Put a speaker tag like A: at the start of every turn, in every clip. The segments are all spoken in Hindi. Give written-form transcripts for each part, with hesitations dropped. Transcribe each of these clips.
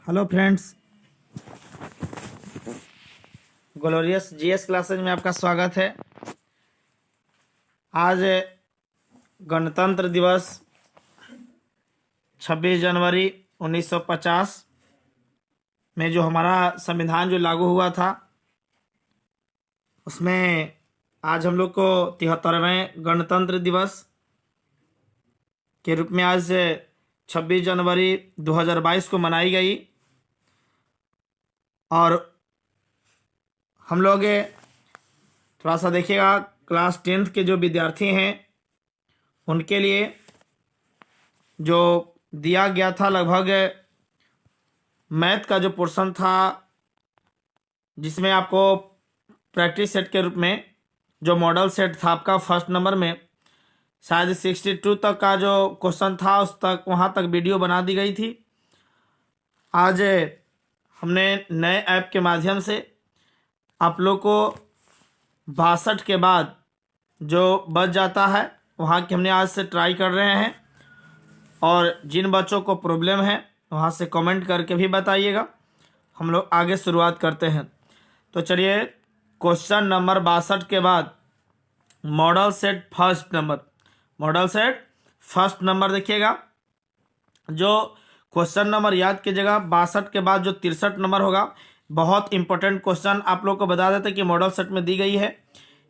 A: Hello friends, glorious GS classes में आपका स्वागत है। आज गणतंत्र दिवस 26 जनवरी 1950 में जो हमारा संविधान जो लागू हुआ था, उसमें आज हम लोग को 73वें गणतंत्र दिवस के रूप में आज 26 जनवरी 2022 को मनाई गई। और हम लोग थोड़ा सा देखिएगा, क्लास 10th के जो विद्यार्थी हैं उनके लिए जो दिया गया था, लगभग मैथ का जो पोर्शन था, जिसमें आपको प्रैक्टिस सेट के रूप में जो मॉडल सेट था आपका फर्स्ट नंबर में, शायद 62 तक का जो क्वेश्चन था उस तक वहाँ तक वीडियो बना दी गई थी। आज हमने नए ऐप के माध्यम से आप लोग को 62 के बाद जो बच जाता है वहाँ की हमने आज से ट्राई कर रहे हैं। और जिन बच्चों को प्रॉब्लम है वहाँ से कमेंट करके भी बताइएगा। हम लोग आगे शुरुआत करते हैं। तो चलिए, क्वेश्चन नंबर 62 के बाद मॉडल सेट फर्स्ट नंबर देखिएगा। जो क्वेश्चन नंबर याद कीजिएगा, 62 के बाद जो 63 नंबर होगा, बहुत इंपॉर्टेंट क्वेश्चन आप लोग को बता देते कि मॉडल सेट में दी गई है।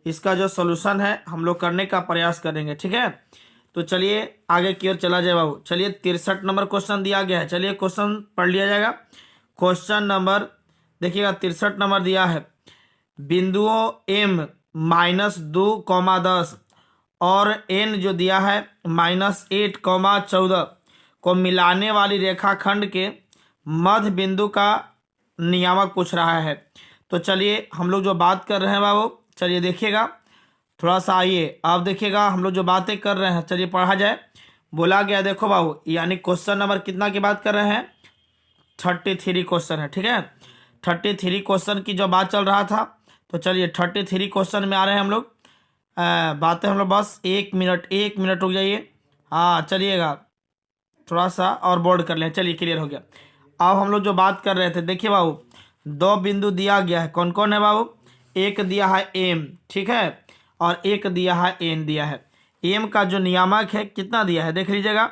A: इसका जो सॉल्यूशन है हम लोग करने का प्रयास करेंगे, ठीक है। तो चलिए आगे की ओर चला जाए बाबू। चलिए 63 नंबर क्वेश्चन दिया गया है, चलिए क्वेश्चन पढ़ लिया जाएगा। क्वेश्चन नंबर देखिएगा, 63 नंबर दिया है। बिंदुओं m -2, 10 और n जो दिया है -8, 14 को मिलाने वाली रेखाखंड के मध्य बिंदु का नियामक पूछ रहा है। तो चलिए हम लोग जो बात कर रहे हैं बाबू, चलिए देखिएगा, थोड़ा सा आइए आप देखिएगा हम लोग जो बातें कर रहे हैं, चलिए पढ़ा जाए। बोला गया, देखो बाबू, यानी क्वेश्चन नंबर कितना की बात कर रहे हैं, 33 क्वेश्चन है, ठीक है। 33 क्वेश्चन की जो बात चल रहा था, तो चलिए 33 क्वेश्चन में आ रहे हैं हम लोग। बातें हम लोग बस एक मिनट रुक जाइए। हाँ चलिएगा, थोड़ा सा और बोर्ड कर लें। चलिए क्लियर हो गया। अब हम लोग जो बात कर रहे थे, देखिए बाबू, दो बिंदु दिया गया है। कौन कौन है बाबू? एक दिया है एम, ठीक है, और एक दिया है एन दिया है। एम का जो नियामक है कितना दिया है देख लीजिएगा,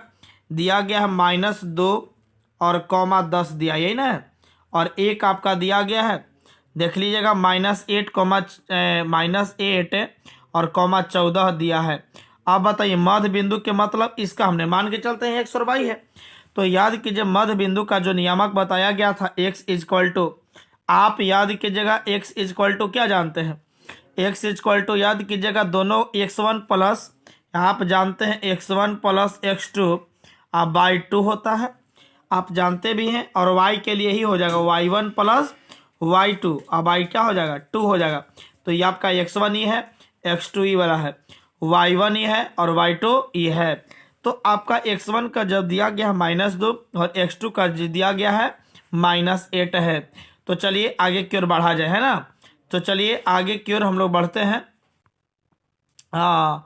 A: दिया गया है -2 और 10 दिया, यही ना है। और एक आपका दिया गया है, देख लीजिएगा, -8 और 14 दिया है। आप बताइए मध्य बिंदु के मतलब इसका हमने मान के चलते हैं 100 है। तो याद कीजिए मध्य बिंदु का जो नियामक बताया गया था x इक्वल टू, आप याद कीजिएगा x इक्वल टू क्या जानते हैं, x इक्वल टू याद कीजिएगा दोनों x1 प्लस, आप जानते हैं x1 प्लस x2 आप बाई 2 होता है, आप जानते भी हैं। और y के लिए ही हो जाएगा y1 प्लस y2, अब y क्या हो जाएगा, 2 हो जाएगा। तो ये आपका x1 ही है, x2 ही वाला है, y1 ही है और y2 ये है। तो आपका x1 का जब दिया गया है -2 और x2 का दिया गया है -8 है। तो चलिए आगे की ओर बढ़ा जाए, है ना। तो चलिए आगे की ओर हम लोग बढ़ते हैं। हाँ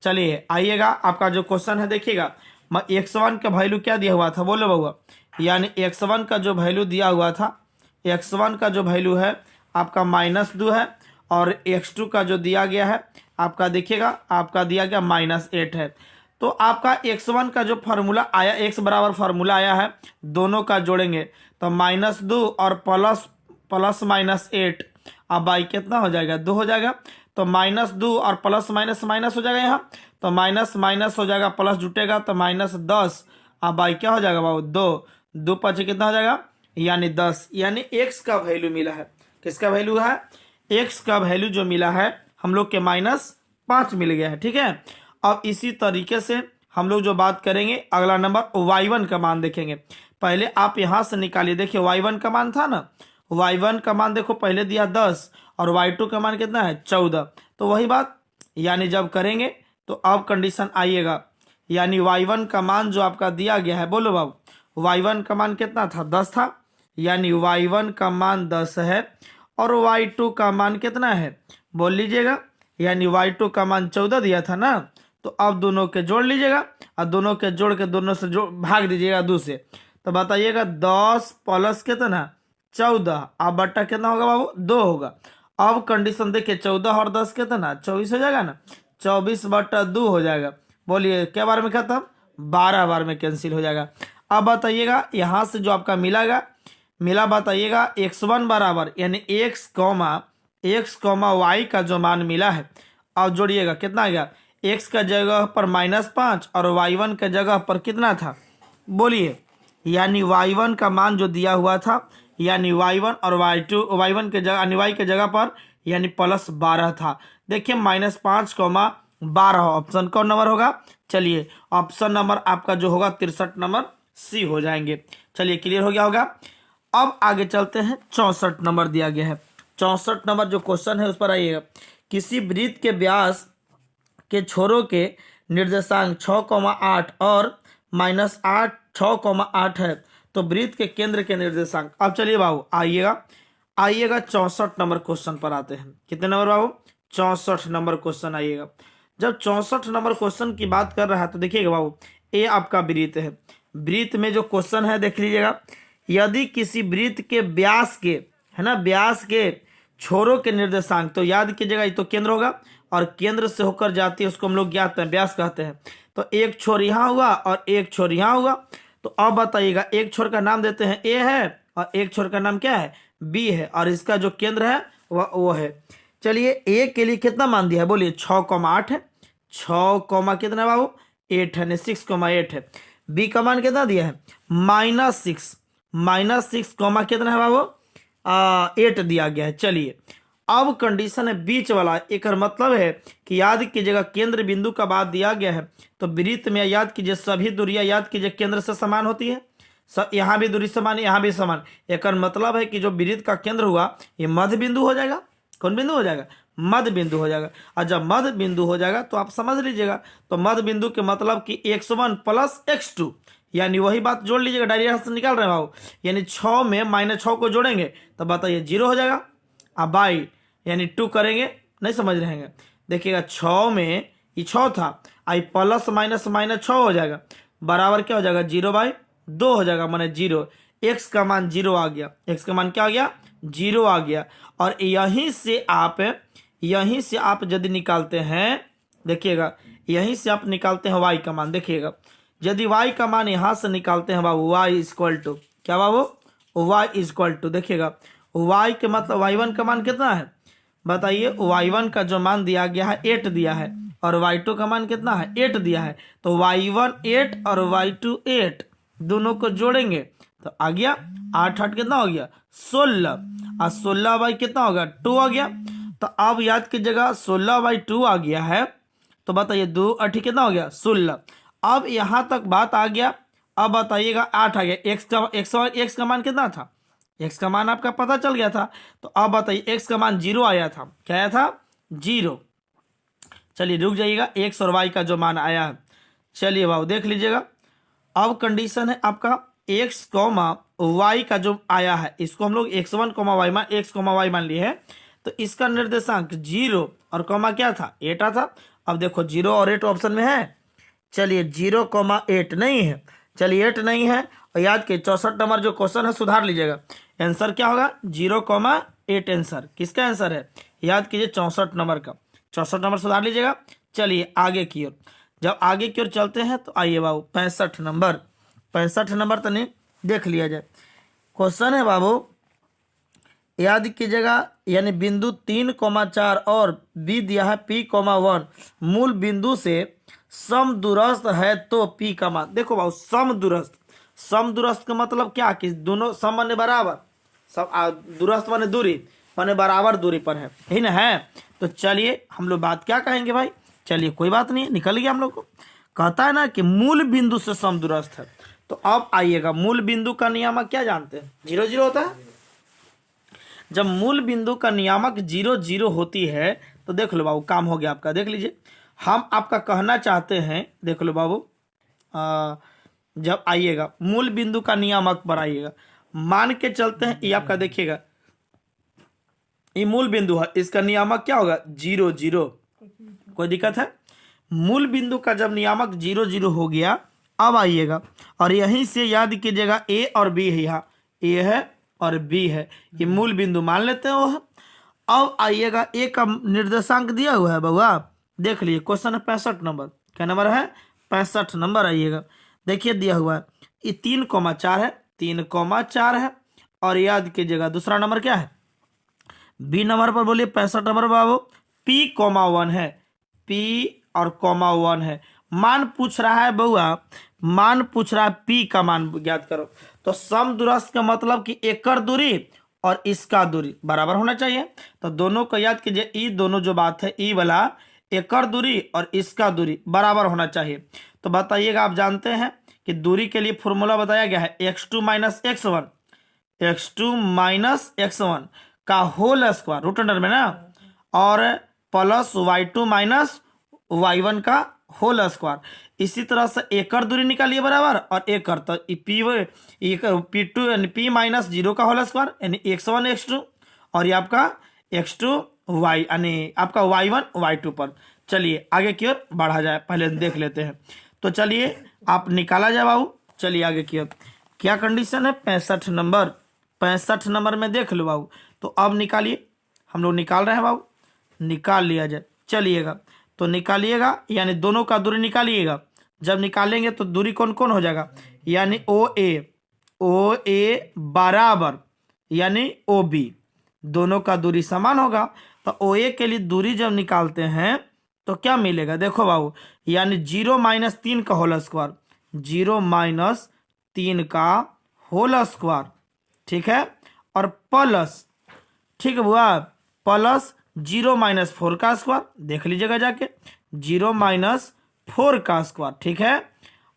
A: चलिए आइएगा, आपका जो क्वेश्चन है देखिएगा, x1 का वैल्यू क्या दिया हुआ था, बोलो बउआ। यानी x1 का जो वैल्यू दिया हुआ था, x1 का जो वैल्यू है आपका -2 है, और x2 का जो दिया गया है आपका देखिएगा, आपका दिया गया -8 है। तो आपका x1 का जो फार्मूला आया, x बराबर फार्मूला आया है, दोनों का जोड़ेंगे तो -2 और प्लस -8, अब बाई कितना हो जाएगा, 2 हो जाएगा। तो -2 और प्लस माइनस माइनस हो जाएगा यहाँ, तो माइनस माइनस हो जाएगा, प्लस जुटेगा तो -10, अब बाई क्या हो जाएगा बाबू, 2 5 कितना हो जाएगा, यानी 10। यानी x का वैल्यू मिला है, किसका वैल्यू है, x का वैल्यू जो मिला है हम लोग के -5 मिल गया है, ठीक है। अब इसी तरीके से हम लोग जो बात करेंगे, अगला नंबर y1 का मान देखेंगे। पहले आप यहां से निकालिए, देखिए y1 का मान था ना, y1 का मान देखो पहले दिया 10 और y2 का मान कितना है 14। तो वही बात, यानी जब करेंगे तो अब कंडीशन आइएगा, यानी y1 का मान जो आपका दिया गया है, बोलो बाबू, y1 का मान कितना था, 10 था, यानी y1 का मान 10 है, और y2 का मान कितना है बोल लीजिएगा, यानी y2 का मान 14 दिया था ना। तो अब दोनों के जोड़ लीजिएगा, और दोनों के जोड़ के दोनों से भाग दीजिएगा 2 से, तो बताइएगा 10 प्लस कितना 14, अब बट्टा कितना होगा बाबू 2 होगा। अब कंडीशन देखिए 14 और 10 कितना 24 हो जाएगा ना, 24/2 हो जाएगा। बोलिए क्या बार में खत्म, 12 बार में कैंसिल हो जाएगा। अब बताइएगा यहाँ से जो आपका मिला बताइएगा x1 बराबर यानी x कॉमा वाई का जो मान मिला है, अब जोड़िएगा कितना आ गया, x का जगह पर -5 और y1 के जगह पर कितना था, बोलिए, यानी y1 का मान जो दिया हुआ था यानी y1 और y1 के जगह यानी y के जगह पर यानी +12 था। देखिए -5, 12 ऑप्शन कौन नंबर होगा, चलिए ऑप्शन नंबर आपका जो होगा 63 नंबर सी हो जाएंगे। चलिए क्लियर हो गया होगा। अब आगे चलते हैं 64 नंबर दिया गया है। 64 नंबर जो क्वेश्चन है उस पर आइएगा। किसी वृत्त के व्यास के छोरों के निर्देशांक 6,8 और -8 6,8 है तो वृत्त के केंद्र के निर्देशांक। अब चलिए बाबू आइएगा 64 नंबर क्वेश्चन पर आते हैं। कितने नंबर बाबू, 64 नंबर क्वेश्चन आइएगा। जब 64 नंबर क्वेश्चन की बात कर रहा है तो देखिएगा बाबू, ये आपका वृत्त है। वृत्त में जो क्वेश्चन है देख लीजिएगा, यदि किसी वृत्त के व्यास के है ना, व्यास के छोरों के निर्देशांक, तो याद कीजिएगा ये तो केंद्र होगा और केंद्र से होकर जाती है उसको हम लोग ज्ञात हैं व्यास कहते हैं। तो एक छोर यहाँ हुआ और एक छोर यहाँ हुआ। तो अब बताइएगा एक छोर का नाम देते हैं ए है और एक छोर का नाम क्या है बी है और इसका जो केंद्र है वह वो है। चलिए ए के लिए कितना मान दिया है, बोलिए 6,8 है, 6, कितना बाबू 8 है, 6,8 है। बी का मान कितना दिया है -6, कितना है बाबू 8 दिया गया है। चलिए अब कंडीशन है बीच वाला, एक मतलब है कि याद कीजिएगा केंद्र बिंदु का बात दिया गया है तो वृत्त में याद कीजिए सभी दूरियां याद कीजिए केंद्र से समान होती है। यहाँ भी दूरी समान, यहाँ भी समान, एक मतलब है कि जो वृत्त का केंद्र हुआ ये मध्य बिंदु हो जाएगा। कौन बिंदु हो जाएगा, मध्य बिंदु हो जाएगा। और जब मध्य बिंदु हो जाएगा तो आप समझ लीजिएगा, तो मध्य बिंदु के मतलब कि x1 + x2 यानी वही बात जोड़ लीजिएगा, डायरेक्ट से निकाल रहे हैं बाबू, यानी 6 में -6 को जोड़ेंगे तो बताइए 0 हो जाएगा। अब बाई यानी 2 करेंगे, नहीं समझ रहे हैं, देखिएगा 6 में ये 6 था, आई प्लस माइनस -6 हो जाएगा, बराबर क्या हो जाएगा 0/2 हो जाएगा, माने 0। x का मान 0 आ गया, x का मान क्या आ गया 0 आ गया। और यहीं से आप यदि निकालते हैं, देखिएगा यहीं से आप निकालते हैं y का मान, देखिएगा यदि y का मान यहाँ से निकालते हैं बाबू y = क्या बाबू y = देखिएगा y के मतलब y1 का मान कितना है बताइए, y1 का जो मान दिया गया है 8 दिया है और y2 का मान कितना है 8 दिया है। तो y1 8 और y2 8 दोनों को जोड़ेंगे तो आ गया 8 कितना हो गया 16 और 16 कितना होगा 2 आ गया। तो अब याद कीजिएगा 16/2 आ गया है, तो बताइए 2 8 कितना हो गया 16। अब यहाँ तक बात आ गया। अब बताइएगा 8 आ गया, x का मान कितना था, x का मान आपका पता चल गया था। तो अब बताइए x का मान 0 आया था, क्या आया था 0। चलिए रुक जाइएगा, x और y का जो मान आया है, चलिए बाबू देख लीजिएगा। अब कंडीशन है आपका x, y का जो आया है इसको हम लोग x1, y मान लिए हैं, तो इसका निर्देशांक 0 और कॉमा क्या था 8 था। अब देखो 0 और 8 ऑप्शन में है, चलिए 0,8 नहीं है, चलिए 8 नहीं है। और याद के 64 नंबर जो क्वेश्चन है सुधार लीजिएगा, आंसर क्या होगा 0,8 आंसर किसका आंसर है, याद कीजिए 64 नंबर का, 64 नंबर सुधार लीजिएगा। चलिए आगे की ओर, जब आगे की ओर चलते हैं तो आइए बाबू 65 नंबर तो नहीं देख लिया जाए। क्वेश्चन है बाबू याद कीजिएगा, यानी बिंदु 3,4 और बी दिया है P,1 मूल बिंदु से समदूरस्थ है तो P का मान। देखो बाबू समदूरस्थ का मतलब क्या कि दोनों सम माने बराबर, सब दूरस्थ माने दूरी माने बराबर दूरी पर है, यही ना है। तो चलिए हम लोग बात क्या कहेंगे भाई, चलिए कोई बात नहीं निकल गया हम लोग को, कहता है ना कि मूल बिंदु से समदूरस्थ है। तो अब आइएगा मूल बिंदु का नियामक क्या जानते हैं 0 0 होता है। जब मूल बिंदु का नियामक 0 0 होती है तो देख लो बाबू काम हो गया आपका। देख लीजिए हम आपका कहना चाहते हैं, देख लो बाबू जब आइएगा मूल बिंदु का नियामक पर आइएगा, मान के चलते हैं ये आपका देखिएगा ये मूल बिंदु है, इसका नियामक क्या होगा 0 0। कोई दिक्कत है, मूल बिंदु का जब नियामक 0 0 हो गया अब आइएगा और यहीं से याद कीजिएगा ए और बी है, यहाँ ए है और बी है, ये मूल बिंदु मान लेते हैं वो है। अब आइएगा ए का निर्देशांक दिया हुआ है बउआ, देख लीजिए क्वेश्चन है 65 नंबर, क्या नंबर है 65 नंबर। आइएगा देखिए दिया हुआ है ये 3,4 है, 3,4 है। और याद कीजिएगा दूसरा नंबर क्या है, बी नंबर पर बोलिए 65 नंबर बाबू P,1 है, P और कॉमा 1 है। मान पूछ रहा है बउआ, मान पूछ रहा है P का मान ज्ञात करो। तो समदूरस्थ का मतलब कि एकड़ दूरी और इसका दूरी बराबर होना चाहिए। तो दोनों को याद कीजिए, ई दोनों जो बात है ई वाला एकड़ दूरी और इसका दूरी बराबर होना चाहिए। तो बताइएगा, आप जानते हैं कि दूरी के लिए फॉर्मूला बताया गया है x2 minus x1, x2 minus x1 का होल स्क्वायर रूट अंडर में ना, और प्लस y2 माइनस y1 का होल स्क्वायर। इसी तरह से एकड़ दूरी निकालिए बराबर और एकड़, तो P2 यानी P माइनस 0 का होल स्क्वायर यानी x1 x2 और ये आपका x2 y यानी आपका y1 y2 पर। चलिए आगे की ओर बढ़ा जाए, पहले देख लेते हैं। तो चलिए आप निकाला जाए बाबू, चलिए आगे की ओर। क्या कंडीशन है 65 नंबर, 65 नंबर में देख लो बाबू। तो अब निकालिए, हम लोग निकाल रहे हैं बाबू, निकाल लिया जाए। चलिएगा तो निकालिएगा, यानी दोनों का दूरी निकालिएगा। जब निकालेंगे तो दूरी कौन कौन हो जाएगा, यानी ओ ए बराबर यानी ओ बी, दोनों का दूरी समान होगा। तो ओ ए के लिए दूरी जब निकालते हैं तो क्या मिलेगा, देखो बाबू, यानी 0 माइनस 3 का होल स्क्वायर, 0 माइनस 3 का होल स्क्वायर, ठीक है, और प्लस, ठीक है बुआ, प्लस 0 माइनस 4 का स्क्वायर, देख लीजिएगा जाके 0 माइनस 4 का स्क्वायर, ठीक है।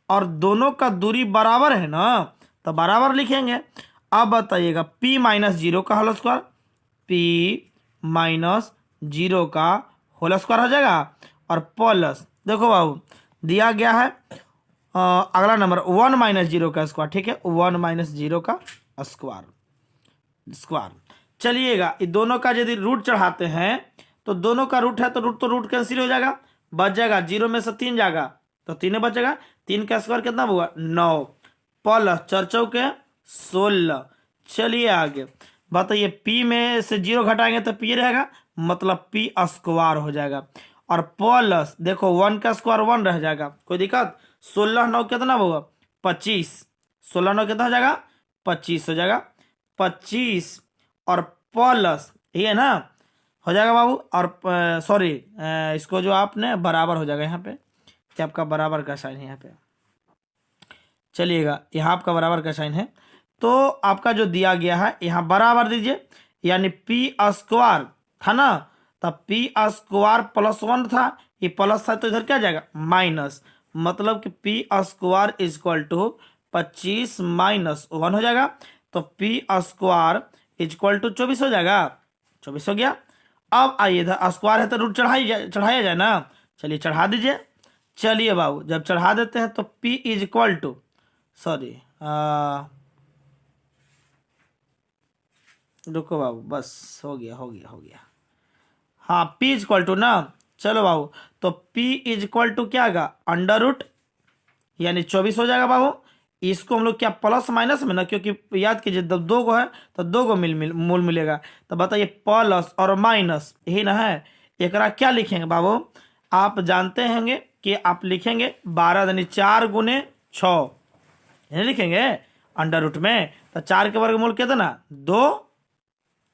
A: और दोनों का दूरी बराबर है ना, तो बराबर लिखेंगे। अब बताइएगा P माइनस 0 का होल स्क्वायर, P माइनस 0 का होल स्क्वायर हो जाएगा, और प्लस देखो बाबू दिया गया है अगला नंबर 1 माइनस 0 का स्क्वायर, ठीक है, 1 माइनस 0 का स्क्वायर। चलिएगा ये दोनों का यदि रूट चढ़ाते हैं तो दोनों का रूट है तो रूट कैंसिल हो जाएगा, बच जाएगा 0 में से 3 जाएगा तो 3 बचेगा, 3 का स्क्वायर कितना हुआ 9, प्लस 4 चौके 16। चलिए आगे बताइए, P में से 0 घटाएंगे तो P रहेगा, मतलब P स्क्वायर हो जाएगा, और प्लस देखो 1 का स्क्वायर 1 रह जाएगा, कोई दिक्कत। 16 9 कितना होगा 25, 16 9 कितना हो जाएगा 25 हो जाएगा, 25 और प्लस ये ना हो जाएगा बाबू, और सॉरी इसको जो आपने बराबर हो जाएगा यहाँ पे, कि आपका बराबर का साइन है यहाँ पे। चलिएगा यहाँ आपका बराबर का साइन है, तो आपका जो दिया गया है यहाँ बराबर दीजिए, यानी P स्क्वायर था ना, तब P स्क्वायर प्लस 1 था, ये प्लस था तो इधर क्या जाएगा माइनस, मतलब कि P square equal to 25 minus 1 हो जाएगा। तो P स्क्वायर इजक्वल टू 24 हो जाएगा, 24 हो गया। अब आइए इधर स्क्वायर है तो रूट चढ़ाया जाए ना, चलिए चढ़ा दीजिए। चलिए बाबू जब चढ़ा देते हैं तो P इजक्वल टू सॉरी रुको बाबू, बस हो गया हाँ, P इजक्वल टू ना, चलो बाबू तो P इजक्वल टू क्या आएगा अंडर रूट यानी 24 हो जाएगा बाबू। इसको हम लोग क्या प्लस माइनस में ना, क्योंकि याद कीजिए जब 2 को है तो 2 को मूल मिलेगा। तो बताइए प्लस और माइनस यही ना है, एकरा क्या लिखेंगे बाबू, आप जानते होंगे कि आप लिखेंगे 12 यानी 4 गुने 6 नहीं लिखेंगे अंडर रूट में, तो 4 के वर्गमूल कितना 2,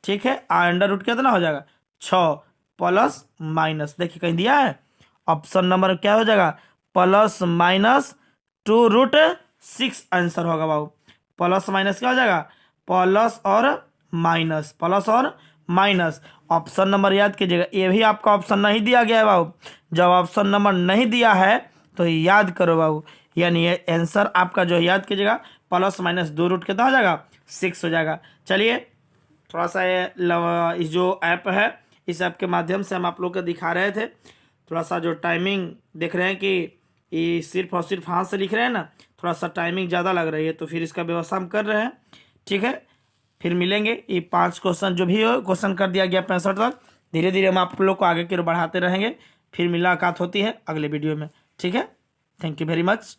A: ठीक है, अंडर रूट कितना हो जाएगा 6 प्लस माइनस, देखिए कहीं दिया है ऑप्शन नंबर क्या हो जाएगा प्लस माइनस 2 रूट 6 आंसर होगा बाबू। प्लस माइनस क्या हो जाएगा प्लस और माइनस, प्लस और माइनस। ऑप्शन नंबर याद कीजिएगा, ये भी आपका ऑप्शन नहीं दिया गया है बाबू। जब ऑप्शन नंबर नहीं दिया है तो याद करो बाबू, यानी ये आंसर आपका जो याद कीजिएगा प्लस माइनस 2 रूट कितना हो जाएगा 6 हो जाएगा। चलिए थोड़ा सा ये जो ऐप है इस ऐप के माध्यम से हम आप लोग को दिखा रहे थे, थोड़ा सा जो टाइमिंग देख रहे हैं कि ये सिर्फ और सिर्फ हाथ से लिख रहे हैं ना, थोड़ा सा टाइमिंग ज़्यादा लग रही है, तो फिर इसका व्यवस्था हम कर रहे हैं, ठीक है। फिर मिलेंगे, ये 5 क्वेश्चन जो भी हो क्वेश्चन कर दिया गया 65 तक, धीरे धीरे हम आप लोग को आगे की ओर बढ़ाते रहेंगे। फिर मुलाकात होती है अगले वीडियो में, ठीक है। Thank you very much.